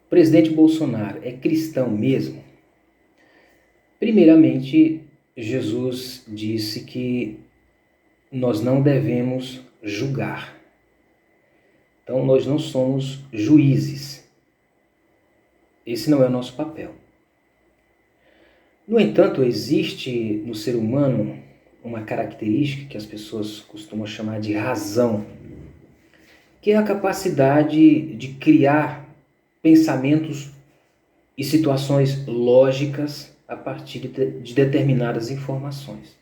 O presidente Bolsonaro é cristão mesmo? Primeiramente, Jesus disse que nós não devemos julgar. Então, nós não somos juízes. Esse não é o nosso papel. No entanto, existe no ser humano uma característica que as pessoas costumam chamar de razão, que é a capacidade de criar pensamentos e situações lógicas a partir de determinadas informações.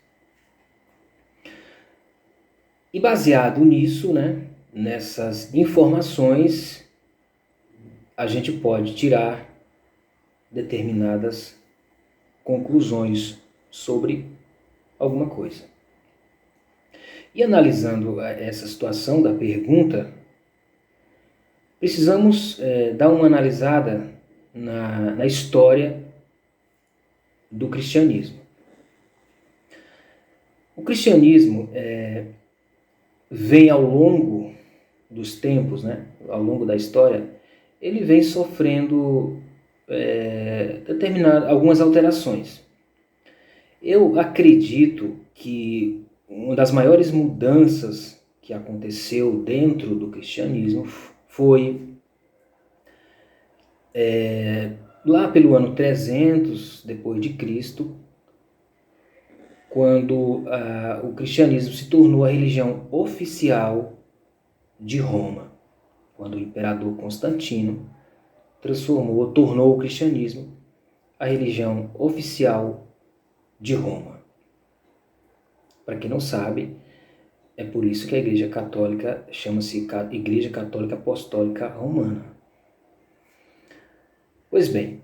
E baseado nisso, nessas informações, a gente pode tirar determinadas conclusões sobre alguma coisa. E analisando essa situação da pergunta, precisamos dar uma analisada na história do cristianismo. O cristianismo vem ao longo dos tempos, ao longo da história, ele vem sofrendo algumas alterações. Eu acredito que uma das maiores mudanças que aconteceu dentro do cristianismo foi lá pelo ano 300 depois de Cristo, quando o cristianismo se tornou a religião oficial de Roma, quando o imperador Constantino tornou o cristianismo a religião oficial de Roma. Para quem não sabe, é por isso que a Igreja Católica chama-se Igreja Católica Apostólica Romana. Pois bem,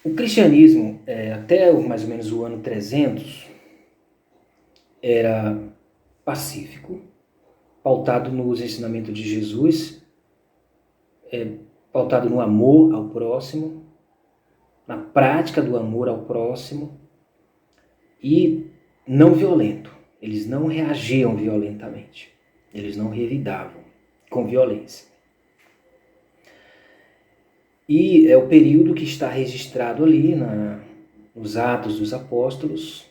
o cristianismo, até mais ou menos o ano 300, era pacífico, pautado nos ensinamentos de Jesus, pautado no amor ao próximo, na prática do amor ao próximo e não violento. Eles não reagiam violentamente, eles não revidavam com violência. E é o período que está registrado ali nos Atos dos Apóstolos,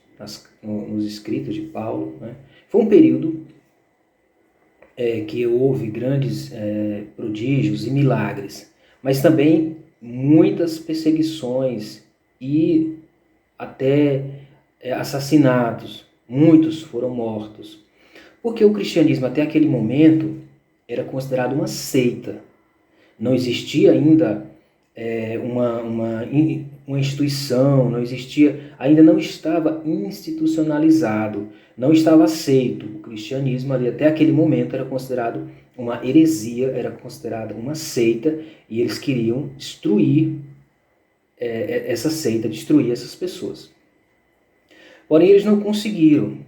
nos escritos de Paulo. Foi um período que houve grandes prodígios e milagres, mas também muitas perseguições e até assassinatos. Muitos foram mortos, porque o cristianismo até aquele momento era considerado uma seita. Não existia ainda uma instituição, ainda não estava institucionalizado, não estava aceito. O cristianismo ali até aquele momento era considerado uma heresia, era considerado uma seita, e eles queriam destruir essa seita, destruir essas pessoas. Porém, eles não conseguiram.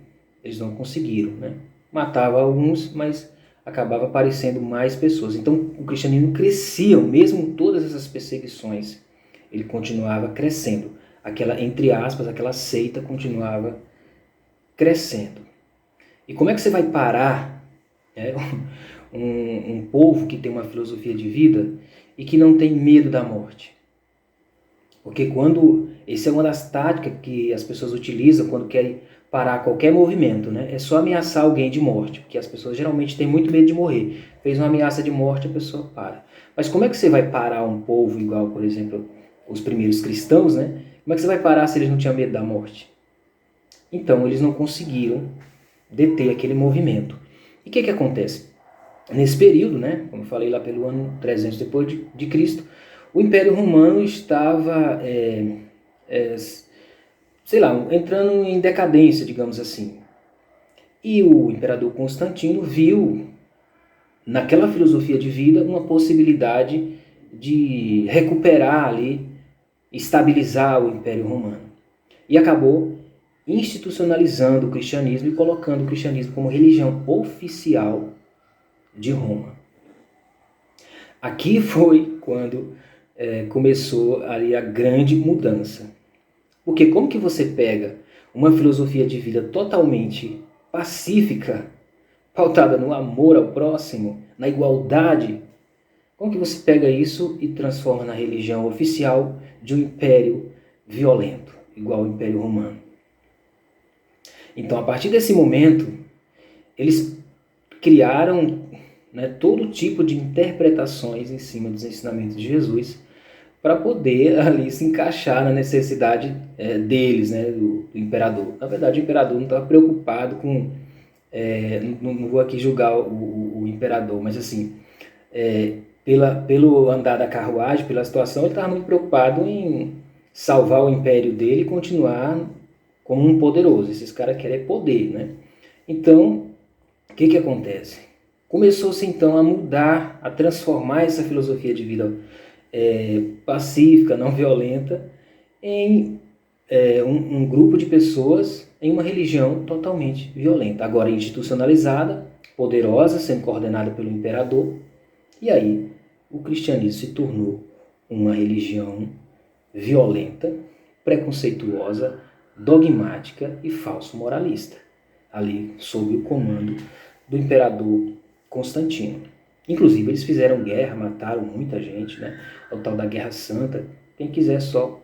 Matava alguns, mas acabava aparecendo mais pessoas. Então, o cristianismo crescia, mesmo todas essas perseguições, ele continuava crescendo. Aquela, entre aspas, aquela seita continuava crescendo. E como é que você vai parar um povo que tem uma filosofia de vida e que não tem medo da morte? Porque essa é uma das táticas que as pessoas utilizam quando querem parar qualquer movimento, É só ameaçar alguém de morte, porque as pessoas geralmente têm muito medo de morrer. Fez uma ameaça de morte, a pessoa para. Mas como é que você vai parar um povo igual, por exemplo, os primeiros cristãos, Como é que você vai parar se eles não tinham medo da morte? Então, eles não conseguiram deter aquele movimento. E o que acontece? Nesse período, como eu falei lá pelo ano 300 depois de Cristo, o Império Romano estava, entrando em decadência, digamos assim. E o imperador Constantino viu naquela filosofia de vida uma possibilidade de recuperar ali, estabilizar o Império Romano. E acabou institucionalizando o cristianismo e colocando o cristianismo como religião oficial de Roma. Aqui foi quando começou ali a grande mudança. Porque como que você pega uma filosofia de vida totalmente pacífica, pautada no amor ao próximo, na igualdade Como que você pega isso e transforma na religião oficial de um império violento, igual ao Império Romano? Então, a partir desse momento, eles criaram, né, todo tipo de interpretações em cima dos ensinamentos de Jesus para poder ali se encaixar na necessidade deles, né, do imperador. Na verdade, o imperador não estava preocupado com... não vou aqui julgar o imperador, mas assim, pelo andar da carruagem, pela situação, ele estava muito preocupado em salvar o império dele e continuar como um poderoso. Esses caras querem poder, né? Então, o que acontece? Começou-se então a mudar, a transformar essa filosofia de vida pacífica, não violenta, em um grupo de pessoas em uma religião totalmente violenta. Agora institucionalizada, poderosa, sendo coordenada pelo imperador. E aí o cristianismo se tornou uma religião violenta, preconceituosa, dogmática e falso moralista, ali sob o comando do imperador Constantino. Inclusive eles fizeram guerra, mataram muita gente, né? É o tal da Guerra Santa. Quem quiser só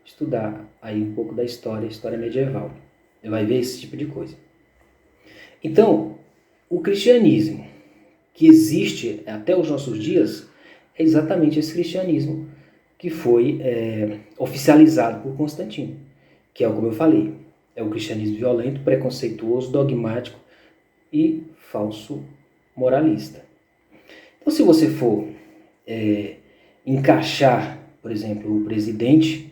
estudar aí um pouco da história medieval, vai ver esse tipo de coisa. Então, o cristianismo que existe até os nossos dias é exatamente esse cristianismo que foi oficializado por Constantino, que é, como eu falei, é o cristianismo violento, preconceituoso, dogmático e falso moralista. Então, se você for encaixar, por exemplo, o presidente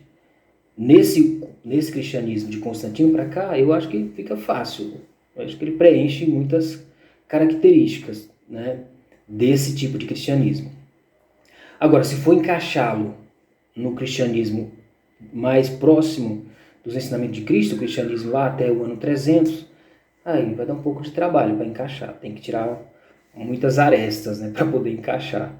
nesse cristianismo de Constantino para cá, eu acho que fica fácil. Eu acho que ele preenche muitas características, né, desse tipo de cristianismo. Agora, se for encaixá-lo no cristianismo mais próximo dos ensinamentos de Cristo, o cristianismo lá até o ano 300, aí vai dar um pouco de trabalho para encaixar. Tem que tirar muitas arestas, né, para poder encaixar.